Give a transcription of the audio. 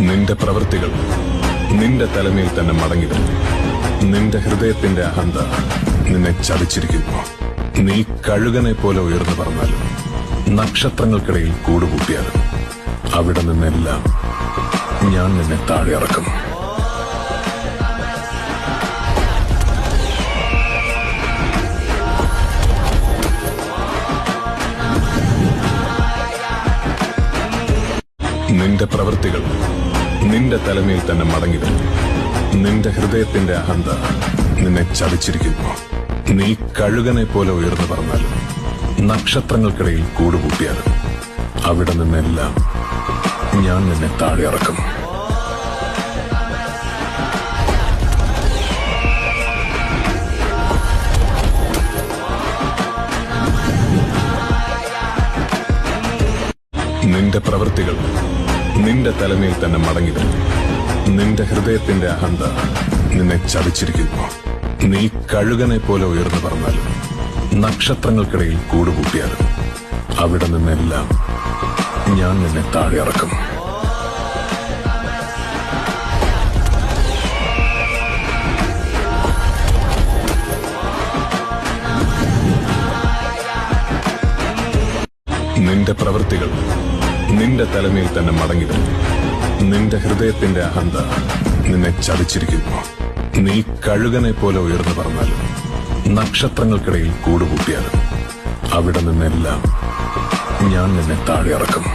നിന്റെ പ്രവൃത്തികൾ നിന്റെ തലമേൽ തന്നെ മടങ്ങിവരും. നിന്റെ ഹൃദയത്തിന്റെ അഹന്ത നിന്നെ ചതിച്ചിരിക്കുന്നു. നീ കഴുകനെ പോലെ ഉയർന്നു പറഞ്ഞാലും നക്ഷത്രങ്ങൾക്കിടയിൽ കൂടുകൂട്ടിയാലും അവിടെ നിന്നെല്ലാം ഞാൻ നിന്നെ താഴെ ഇറക്കും. നിന്റെ പ്രവൃത്തികൾ നിന്റെ തലമേൽ തന്നെ മടങ്ങിവരും. നിന്റെ ഹൃദയത്തിന്റെ അഹന്ത നിന്നെ ചതിച്ചിരിക്കുന്നു. നീ കഴുകനെ പോലെ ഉയർന്നു പറഞ്ഞാലും നക്ഷത്രങ്ങൾക്കിടയിൽ കൂടുകൂട്ടിയാലും അവിടെ നിന്നെല്ലാം ഞാൻ നിന്നെ താഴെ ഇറക്കും. നിന്റെ പ്രവൃത്തികൾ നിന്റെ തലമേൽ തന്നെ മടങ്ങിവരും. നിന്റെ ഹൃദയത്തിന്റെ അഹന്ത നിന്നെ ചതിച്ചിരിക്കുന്നു. നീ കഴുകനെ പോലെ ഉയർന്നു പറഞ്ഞാലും നക്ഷത്രങ്ങൾക്കിടയിൽ കൂടുകൂട്ടിയാലും അവിടെ നിന്നെല്ലാം ഞാൻ നിന്നെ താഴെ ഇറക്കും. നിന്റെ പ്രവൃത്തികൾ നിന്റെ തലമേൽ തന്നെ മടങ്ങിവരും. നിന്റെ ഹൃദയത്തിന്റെ അഹന്ത നിന്നെ ചതിച്ചിരിക്കുന്നു. നീ കഴുകനെ പോലെ ഉയർന്നു പറഞ്ഞാലും നക്ഷത്രങ്ങൾക്കിടയിൽ കൂടുകൂട്ടിയാലും അവിടെ നിന്നെല്ലാം ഞാൻ നിന്നെ താഴെ ഇറക്കും.